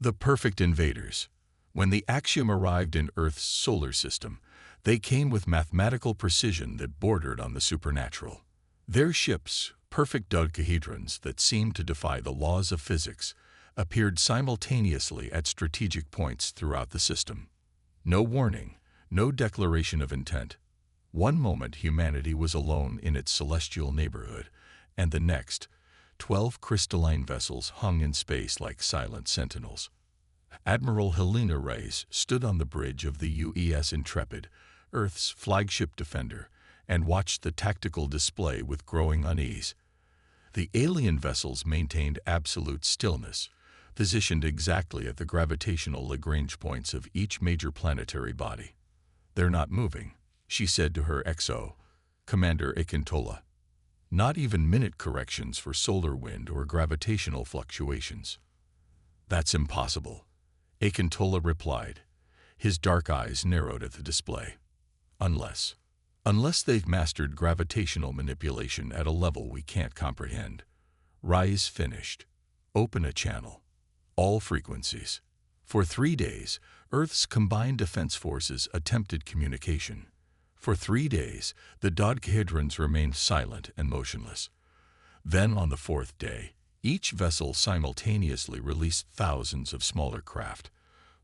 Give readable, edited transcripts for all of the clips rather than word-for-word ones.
The perfect invaders. When the Axiom arrived in Earth's solar system, they came with mathematical precision that bordered on the supernatural. Their ships, perfect dodecahedrons that seemed to defy the laws of physics, appeared simultaneously at strategic points throughout the system. No warning, no declaration of intent. One moment humanity was alone in its celestial neighborhood, and the next, 12 crystalline vessels hung in space like silent sentinels. Admiral Helena Reyes stood on the bridge of the UES Intrepid, Earth's flagship defender, and watched the tactical display with growing unease. The alien vessels maintained absolute stillness, positioned exactly at the gravitational Lagrange points of each major planetary body. "They're not moving," she said to her XO, Commander Akintola. "Not even minute corrections for solar wind or gravitational fluctuations." "That's impossible," Akintola replied. His dark eyes narrowed at the display. Unless they've mastered gravitational manipulation at a level we can't comprehend." Rise finished. "Open a channel. All frequencies." For 3 days, Earth's combined defense forces attempted communication. For 3 days, the dodecahedrons remained silent and motionless. Then, on the 4th day, each vessel simultaneously released thousands of smaller craft,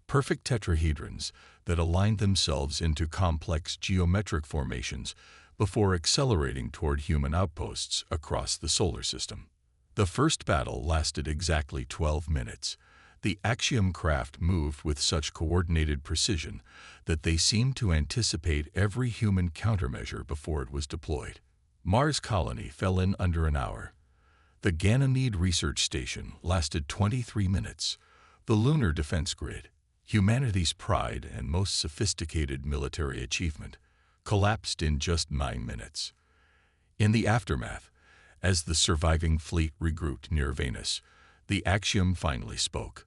perfect tetrahedrons that aligned themselves into complex geometric formations before accelerating toward human outposts across the solar system. The first battle lasted exactly 12 minutes. The Axiom craft moved with such coordinated precision that they seemed to anticipate every human countermeasure before it was deployed. Mars colony fell in under an hour. The Ganymede research station lasted 23 minutes. The lunar defense grid, humanity's pride and most sophisticated military achievement, collapsed in just 9 minutes. In the aftermath, as the surviving fleet regrouped near Venus, the Axiom finally spoke.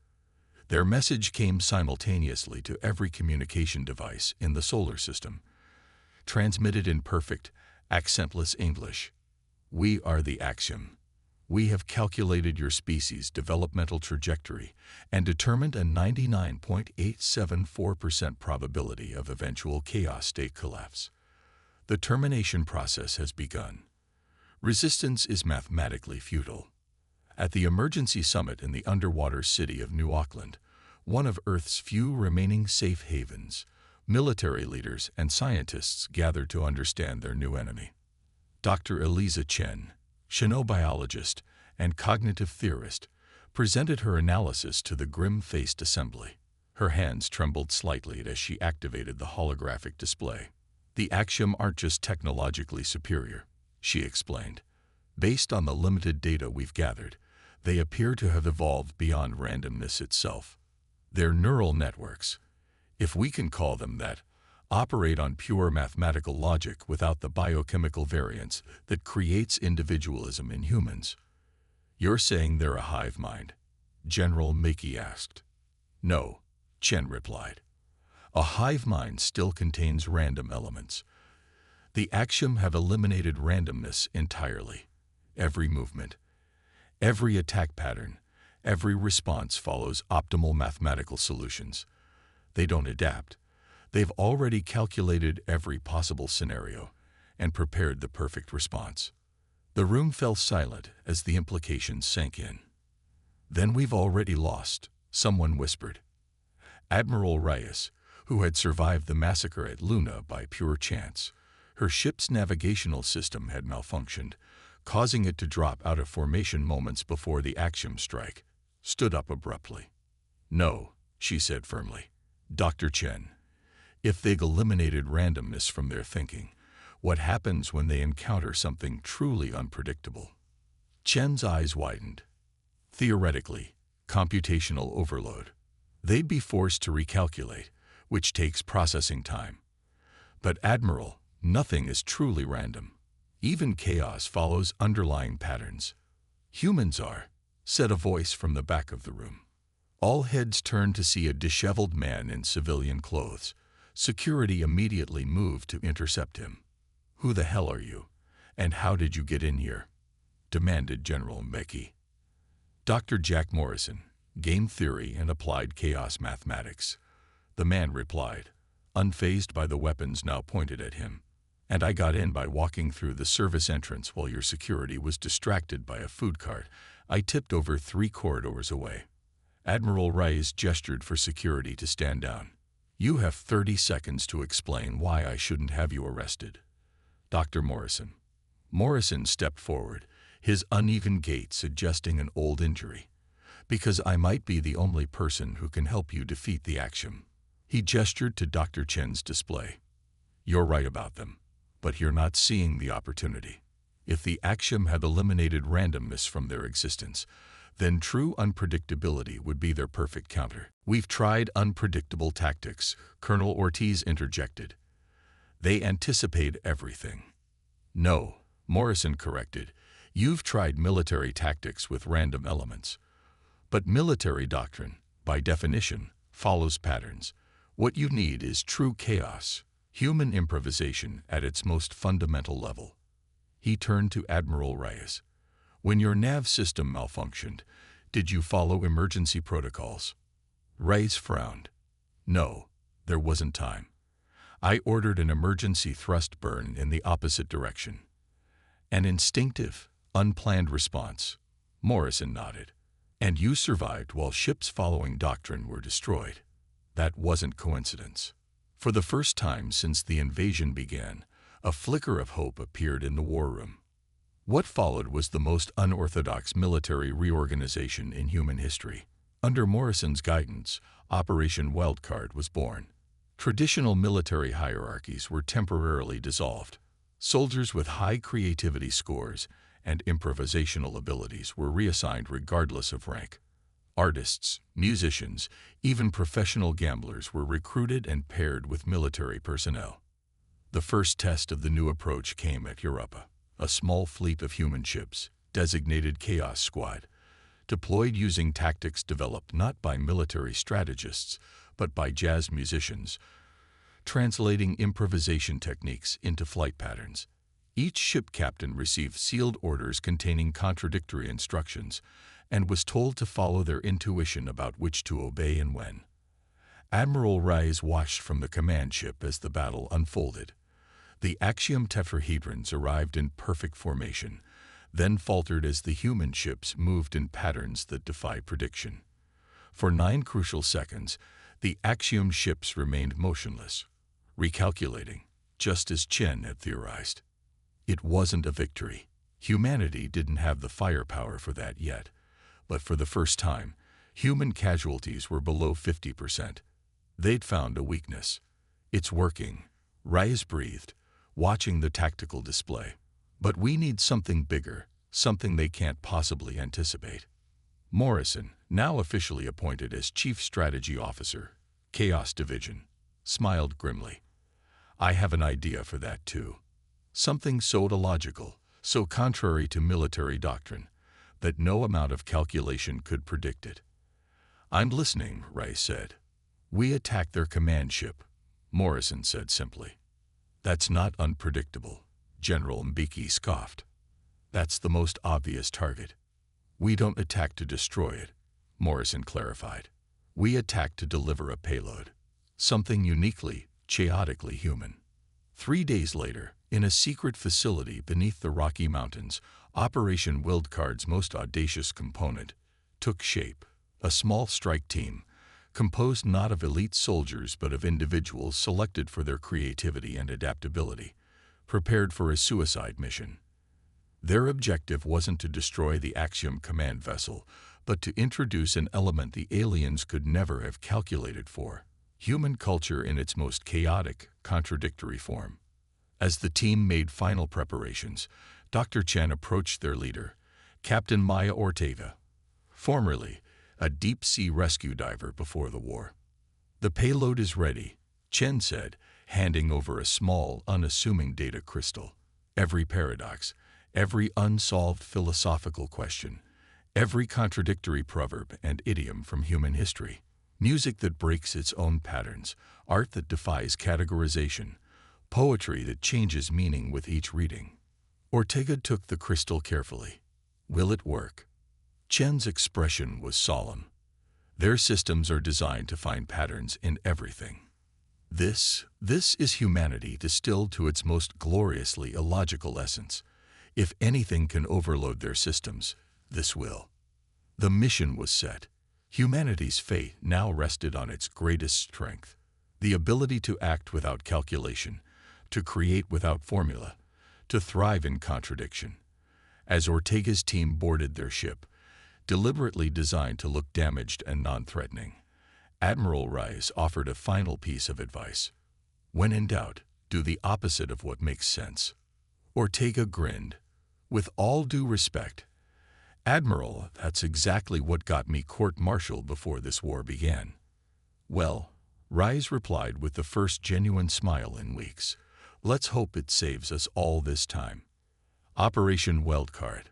Their message came simultaneously to every communication device in the solar system, transmitted in perfect, accentless English. "We are the Axiom. We have calculated your species' developmental trajectory and determined a 99.874% probability of eventual chaos state collapse. The termination process has begun. Resistance is mathematically futile." At the emergency summit in the underwater city of New Auckland, one of Earth's few remaining safe havens, military leaders and scientists gathered to understand their new enemy. Dr. Eliza Chen, xenobiologist and cognitive theorist, presented her analysis to the grim-faced assembly. Her hands trembled slightly as she activated the holographic display. "The Axiom aren't just technologically superior," she explained. "Based on the limited data we've gathered, they appear to have evolved beyond randomness itself. Their neural networks, if we can call them that, operate on pure mathematical logic without the biochemical variance that creates individualism in humans." "You're saying they're a hive mind?" General Mackey asked. "No," Chen replied. "A hive mind still contains random elements. The Axiom have eliminated randomness entirely. Every movement, every attack pattern, every response follows optimal mathematical solutions. They don't adapt. They've already calculated every possible scenario and prepared the perfect response." The room fell silent as the implications sank in. "Then we've already lost," someone whispered. Admiral Reyes, who had survived the massacre at Luna by pure chance, her ship's navigational system had malfunctioned, causing it to drop out of formation moments before the Axiom strike, stood up abruptly. "No," she said firmly. "Dr. Chen, if they've eliminated randomness from their thinking, what happens when they encounter something truly unpredictable?" Chen's eyes widened. "Theoretically, computational overload. They'd be forced to recalculate, which takes processing time. But Admiral, nothing is truly random. Even chaos follows underlying patterns." "Humans are," said a voice from the back of the room. All heads turned to see a disheveled man in civilian clothes. Security immediately moved to intercept him. "Who the hell are you? And how did you get in here?" demanded General Mackey. "Dr. Jack Morrison, Game theory and applied chaos mathematics. The man replied, unfazed by the weapons now pointed at him. And I got in by walking through the service entrance while your security was distracted by a food cart. I tipped over 3 corridors away. Admiral Reyes gestured for security to stand down. You have 30 seconds to explain why I shouldn't have you arrested. Dr. Morrison. Morrison stepped forward, his uneven gait suggesting an old injury. Because I might be the only person who can help you defeat the Axiom. He gestured to Dr. Chen's display. You're right about them, but you're not seeing the opportunity. If the Axiom had eliminated randomness from their existence, then true unpredictability would be their perfect counter. We've tried unpredictable tactics, Colonel Ortiz interjected. They anticipate everything. No, Morrison corrected. You've tried military tactics with random elements. But military doctrine, by definition, follows patterns. What you need is true chaos, human improvisation at its most fundamental level. He turned to Admiral Reyes. When your nav system malfunctioned, did you follow emergency protocols? Reyes frowned. No, there wasn't time. I ordered an emergency thrust burn in the opposite direction. An instinctive, unplanned response. Morrison nodded. And you survived while ships following doctrine were destroyed. That wasn't coincidence. For the first time since the invasion began, a flicker of hope appeared in the war room. What followed was the most unorthodox military reorganization in human history. Under Morrison's guidance, Operation Wildcard was born. Traditional military hierarchies were temporarily dissolved. Soldiers with high creativity scores and improvisational abilities were reassigned regardless of rank. Artists, musicians, even professional gamblers were recruited and paired with military personnel. The first test of the new approach came at Europa. A small fleet of human ships, designated Chaos Squad, deployed using tactics developed not by military strategists, but by jazz musicians, translating improvisation techniques into flight patterns. Each ship captain received sealed orders containing contradictory instructions and was told to follow their intuition about which to obey and when. Admiral Reyes watched from the command ship as the battle unfolded. The Axiom tetrahedrons arrived in perfect formation, then faltered as the human ships moved in patterns that defy prediction. For 9 crucial seconds, the Axiom ships remained motionless, recalculating, just as Chen had theorized. It wasn't a victory. Humanity didn't have the firepower for that yet, but for the first time, human casualties were below 50%. They'd found a weakness. It's working, Reyes breathed, watching the tactical display. But we need something bigger, something they can't possibly anticipate. Morrison, now officially appointed as Chief Strategy Officer, Chaos Division, smiled grimly. I have an idea for that too. Something so illogical, so contrary to military doctrine, that no amount of calculation could predict it. I'm listening, Reyes said. We attacked their command ship, Morrison said simply. That's not unpredictable, General Mbeki scoffed. That's the most obvious target. We don't attack to destroy it, Morrison clarified. We attack to deliver a payload, something uniquely, chaotically human. 3 days later, in a secret facility beneath the Rocky Mountains, Operation Wildcard's most audacious component took shape. A small strike team, composed not of elite soldiers but of individuals selected for their creativity and adaptability, prepared for a suicide mission. Their objective wasn't to destroy the Axiom command vessel, but to introduce an element the aliens could never have calculated for: human culture in its most chaotic, contradictory form. As the team made final preparations, Dr. Chen approached their leader, Captain Maya Ortega, formerly a deep-sea rescue diver before the war. The payload is ready, Chen said, handing over a small, unassuming data crystal. Every paradox, every unsolved philosophical question, every contradictory proverb and idiom from human history. Music that breaks its own patterns, art that defies categorization, poetry that changes meaning with each reading. Ortega took the crystal carefully. Will it work? Chen's expression was solemn. Their systems are designed to find patterns in everything. This is humanity distilled to its most gloriously illogical essence. If anything can overload their systems, this will. The mission was set. Humanity's fate now rested on its greatest strength, the ability to act without calculation, to create without formula, to thrive in contradiction. As Ortega's team boarded their ship, deliberately designed to look damaged and non-threatening, Admiral Rice offered a final piece of advice. When in doubt, do the opposite of what makes sense. Ortega grinned. With all due respect, Admiral, that's exactly what got me court-martialed before this war began. Well, Rice replied with the first genuine smile in weeks. Let's hope it saves us all this time. Operation Wildcard.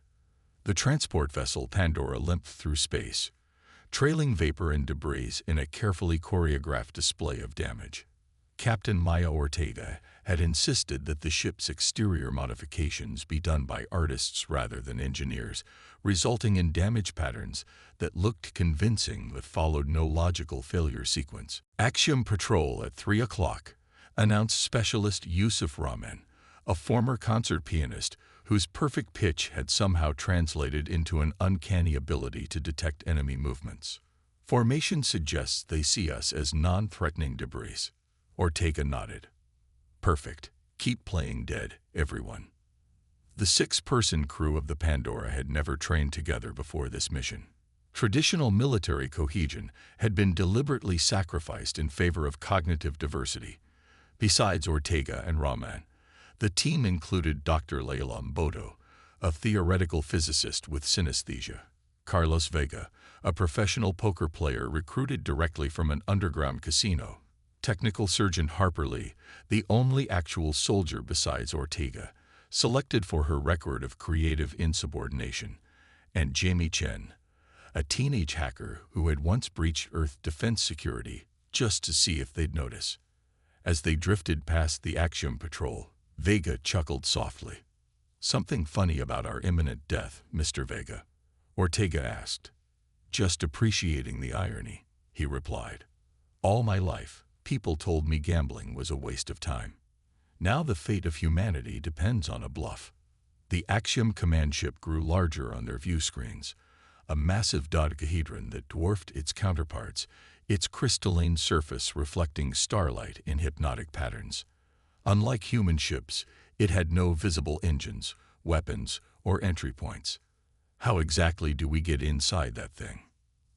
The transport vessel Pandora limped through space, trailing vapor and debris in a carefully choreographed display of damage. Captain Maya Ortega had insisted that the ship's exterior modifications be done by artists rather than engineers, resulting in damage patterns that looked convincing but followed no logical failure sequence. Axiom Patrol at 3 o'clock, announced Specialist Yusuf Rahman, a former concert pianist whose perfect pitch had somehow translated into an uncanny ability to detect enemy movements. Formation suggests they see us as non-threatening debris. Ortega nodded. Perfect. Keep playing dead, everyone. The 6-person crew of the Pandora had never trained together before this mission. Traditional military cohesion had been deliberately sacrificed in favor of cognitive diversity. Besides Ortega and Rahman, the team included Dr. Leila Mbodo, a theoretical physicist with synesthesia, Carlos Vega, a professional poker player recruited directly from an underground casino, Technical Surgeon Harper Lee, the only actual soldier besides Ortega, selected for her record of creative insubordination, and Jamie Chen, a teenage hacker who had once breached Earth defense security just to see if they'd notice. As they drifted past the Axiom Patrol, Vega chuckled softly. "Something funny about our imminent death, Mr. Vega?" Ortega asked. "Just appreciating the irony," he replied. "All my life, people told me gambling was a waste of time. Now the fate of humanity depends on a bluff." The Axiom command ship grew larger on their view screens, a massive dodecahedron that dwarfed its counterparts, its crystalline surface reflecting starlight in hypnotic patterns. Unlike human ships, it had no visible engines, weapons, or entry points. "How exactly do we get inside that thing?"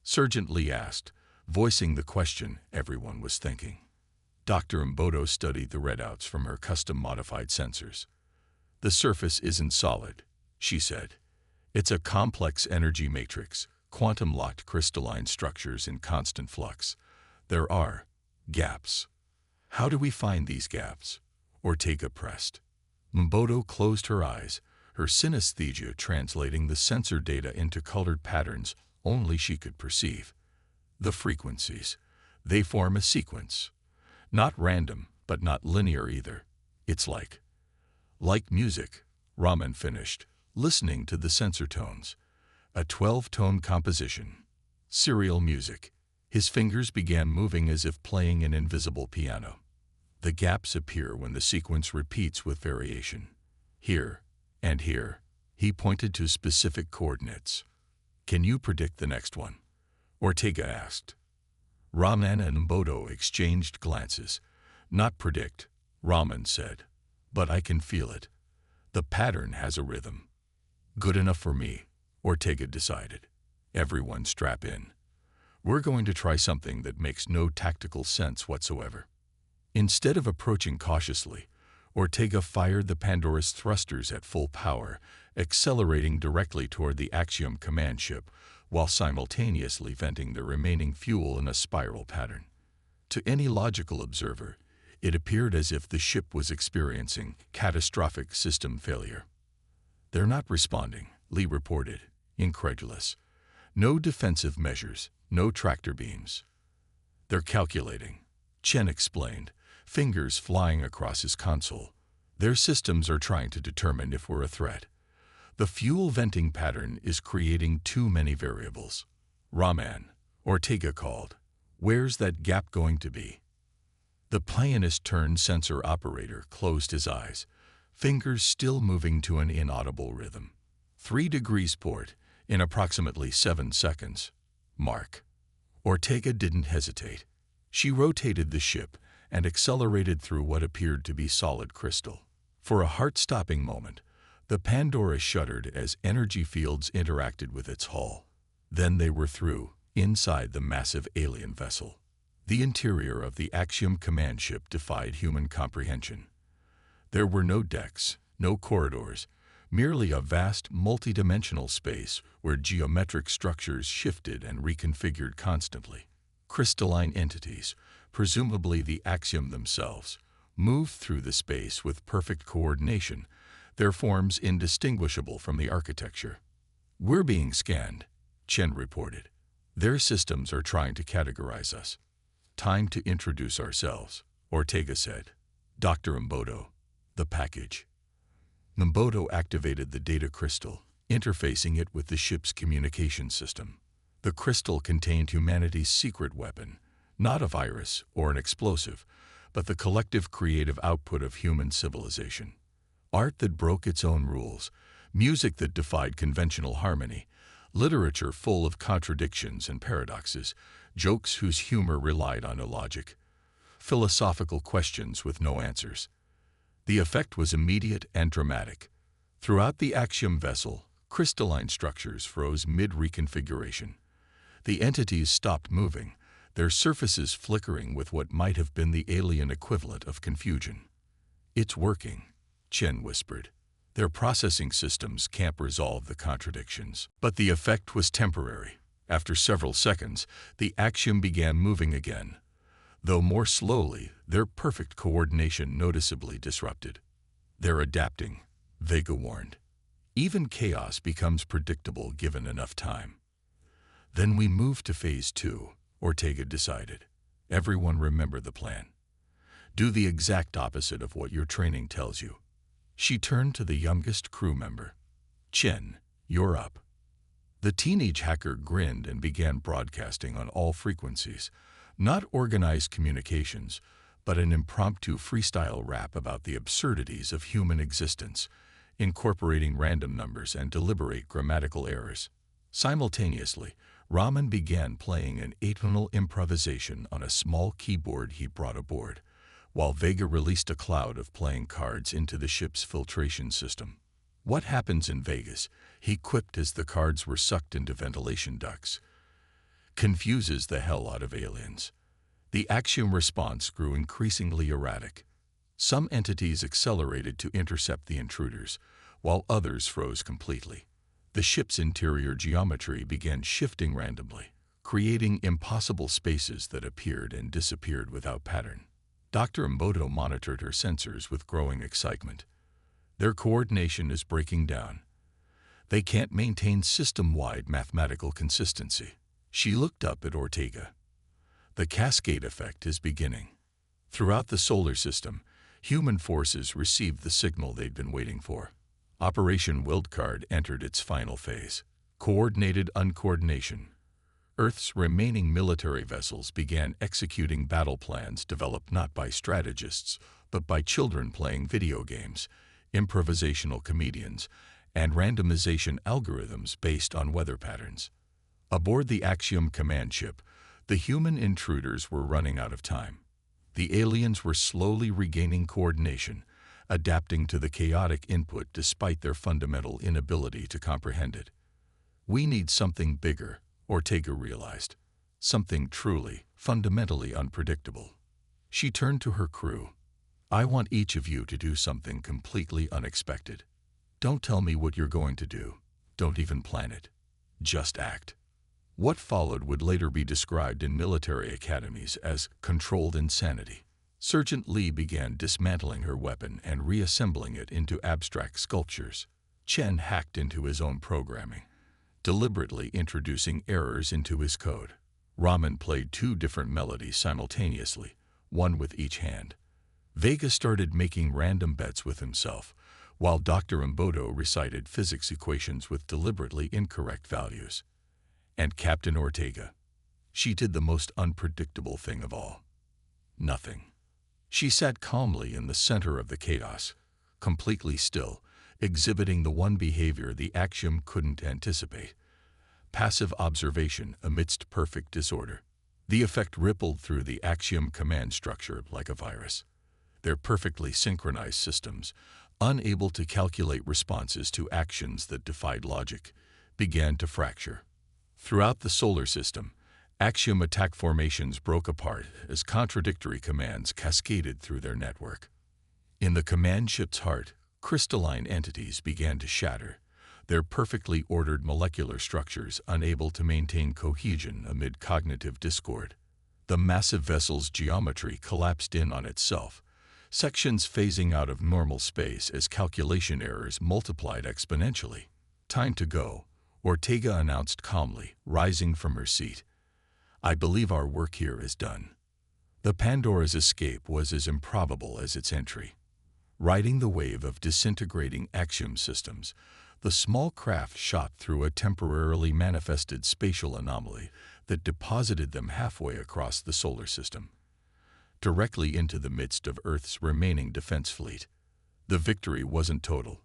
Sergeant Lee asked, voicing the question everyone was thinking. Dr. Mbodo studied the readouts from her custom-modified sensors. "The surface isn't solid," she said. "It's a complex energy matrix, quantum-locked crystalline structures in constant flux. There are gaps." "How do we find these gaps?" Ortega pressed. Mbodo closed her eyes, her synesthesia translating the sensor data into colored patterns only she could perceive. "The frequencies. They form a sequence. Not random, but not linear either. It's like music," Rahman finished, listening to the sensor tones. "A 12-tone composition. Serial music." His fingers began moving as if playing an invisible piano. "The gaps appear when the sequence repeats with variation. Here and here." He pointed to specific coordinates. "Can you predict the next one?" Ortega asked. Rahman and Mbodo exchanged glances. "Not predict," Rahman said, "but I can feel it. The pattern has a rhythm." "Good enough for me," Ortega decided. "Everyone strap in. We're going to try something that makes no tactical sense whatsoever." Instead of approaching cautiously, Ortega fired the Pandora's thrusters at full power, accelerating directly toward the Axiom command ship, while simultaneously venting the remaining fuel in a spiral pattern. To any logical observer, it appeared as if the ship was experiencing catastrophic system failure. "They're not responding," Lee reported, incredulous. "No defensive measures, no tractor beams." "They're calculating," Chen explained, fingers flying across his console. "Their systems are trying to determine if we're a threat. The fuel venting pattern is creating too many variables." Rahman, Ortega called. "Where's that gap going to be?" The pianist-turned-sensor operator closed his eyes, fingers still moving to an inaudible rhythm. 3 degrees port, in approximately 7 seconds. Mark. Ortega didn't hesitate. She rotated the ship and accelerated through what appeared to be solid crystal. For a heart-stopping moment, the Pandora shuddered as energy fields interacted with its hull. Then they were through, inside the massive alien vessel. The interior of the Axiom command ship defied human comprehension. There were no decks, no corridors, merely a vast, multidimensional space where geometric structures shifted and reconfigured constantly. Crystalline entities, presumably the Axiom themselves, moved through the space with perfect coordination, their forms indistinguishable from the architecture. "We're being scanned," Chen reported. "Their systems are trying to categorize us." "Time to introduce ourselves," Ortega said. "Dr. Mbodo, the package." Mbodo activated the data crystal, interfacing it with the ship's communication system. The crystal contained humanity's secret weapon, not a virus or an explosive, but the collective creative output of human civilization. Art that broke its own rules, music that defied conventional harmony, literature full of contradictions and paradoxes, jokes whose humor relied on illogic, philosophical questions with no answers. The effect was immediate and dramatic. Throughout the Axiom vessel, crystalline structures froze mid-reconfiguration. The entities stopped moving, their surfaces flickering with what might have been the alien equivalent of confusion. "It's working," Chen whispered. "Their processing systems can't resolve the contradictions." But the effect was temporary. After several seconds, the Axiom began moving again. Though more slowly, their perfect coordination noticeably disrupted. "They're adapting," Vega warned. "Even chaos becomes predictable given enough time." "Then we move to Phase 2, Ortega decided. "Everyone remember the plan. Do the exact opposite of what your training tells you." She turned to the youngest crew member. "Chen, you're up." The teenage hacker grinned and began broadcasting on all frequencies, not organized communications, but an impromptu freestyle rap about the absurdities of human existence, incorporating random numbers and deliberate grammatical errors. Simultaneously, Raman began playing an atonal improvisation on a small keyboard he brought aboard, while Vega released a cloud of playing cards into the ship's filtration system. "What happens in Vegas," he quipped as the cards were sucked into ventilation ducts, "confuses the hell out of aliens." The Axiom response grew increasingly erratic. Some entities accelerated to intercept the intruders, while others froze completely. The ship's interior geometry began shifting randomly, creating impossible spaces that appeared and disappeared without pattern. Dr. Mbodo monitored her sensors with growing excitement. "Their coordination is breaking down. They can't maintain system-wide mathematical consistency." She looked up at Ortega. "The cascade effect is beginning." Throughout the solar system, human forces received the signal they'd been waiting for. Operation Wildcard entered its final phase. Coordinated uncoordination. Earth's remaining military vessels began executing battle plans developed not by strategists, but by children playing video games, improvisational comedians, and randomization algorithms based on weather patterns. Aboard the Axiom command ship, the human intruders were running out of time. The aliens were slowly regaining coordination, adapting to the chaotic input despite their fundamental inability to comprehend it. "We need something bigger," Ortega realized. "Something truly, fundamentally unpredictable." She turned to her crew. "I want each of you to do something completely unexpected. Don't tell me what you're going to do. Don't even plan it. Just act." What followed would later be described in military academies as controlled insanity. Sergeant Lee began dismantling her weapon and reassembling it into abstract sculptures. Chen hacked into his own programming, deliberately introducing errors into his code. Raman played 2 different melodies simultaneously, one with each hand. Vega started making random bets with himself, while Dr. Mbodo recited physics equations with deliberately incorrect values. And Captain Ortega. She did the most unpredictable thing of all. Nothing. She sat calmly in the center of the chaos, completely still, exhibiting the one behavior the axiom couldn't anticipate: passive observation amidst perfect disorder. The effect rippled through the axiom command structure like a virus. Their perfectly synchronized systems, unable to calculate responses to actions that defied logic, began to fracture. Throughout the solar system, axiom attack formations broke apart as contradictory commands cascaded through their network. In the command ship's heart, crystalline entities began to shatter, their perfectly ordered molecular structures unable to maintain cohesion amid cognitive discord. The massive vessel's geometry collapsed in on itself, sections phasing out of normal space as calculation errors multiplied exponentially. "Time to go," Ortega announced calmly, rising from her seat. "I believe our work here is done." The Pandora's escape was as improbable as its entry. Riding the wave of disintegrating axiom systems, the small craft shot through a temporarily manifested spatial anomaly that deposited them halfway across the solar system, directly into the midst of Earth's remaining defense fleet. The victory wasn't total.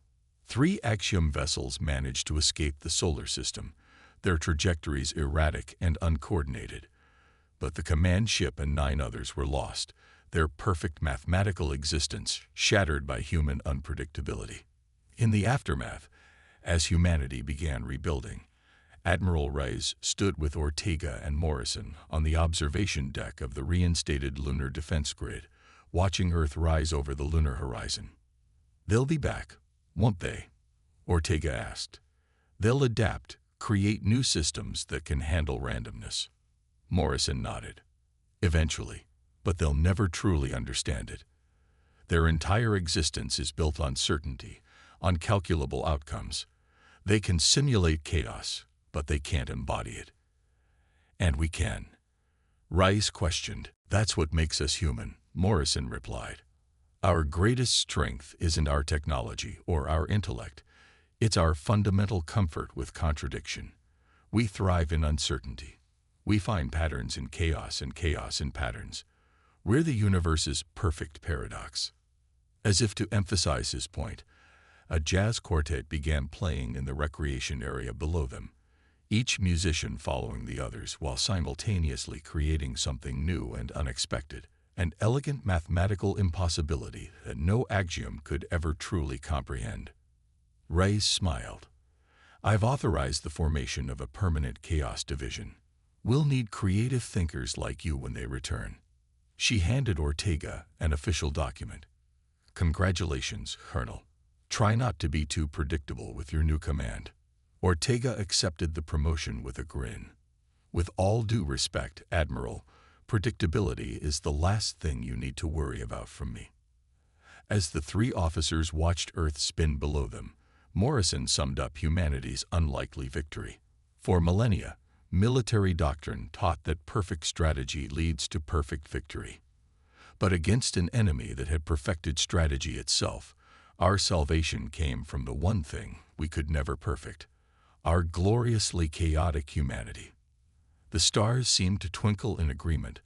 3 axiom vessels managed to escape the solar system, their trajectories erratic and uncoordinated. But the command ship and 9 others were lost, their perfect mathematical existence shattered by human unpredictability. In the aftermath, as humanity began rebuilding, Admiral Reyes stood with Ortega and Morrison on the observation deck of the reinstated lunar defense grid, watching Earth rise over the lunar horizon. "They'll be back, won't they?" Ortega asked. "They'll adapt, create new systems that can handle randomness." Morrison nodded. "Eventually, but they'll never truly understand it. Their entire existence is built on certainty, on calculable outcomes. They can simulate chaos, but they can't embody it." "And we can?" Rice questioned. "That's what makes us human," Morrison replied. "Our greatest strength isn't our technology or our intellect. It's our fundamental comfort with contradiction. We thrive in uncertainty. We find patterns in chaos and chaos in patterns. We're the universe's perfect paradox." As if to emphasize his point, a jazz quartet began playing in the recreation area below them, each musician following the others while simultaneously creating something new and unexpected, an elegant mathematical impossibility that no axiom could ever truly comprehend. Reyes smiled. "I've authorized the formation of a permanent chaos division. We'll need creative thinkers like you when they return." She handed Ortega an official document. "Congratulations, Colonel. Try not to be too predictable with your new command." Ortega accepted the promotion with a grin. "With all due respect, Admiral, predictability is the last thing you need to worry about from me." As the 3 officers watched Earth spin below them, Morrison summed up humanity's unlikely victory. For millennia, military doctrine taught that perfect strategy leads to perfect victory. But against an enemy that had perfected strategy itself, our salvation came from the one thing we could never perfect: our gloriously chaotic humanity. The stars seemed to twinkle in agreement,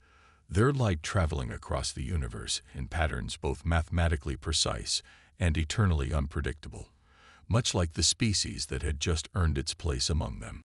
their light traveling across the universe in patterns both mathematically precise and eternally unpredictable, much like the species that had just earned its place among them.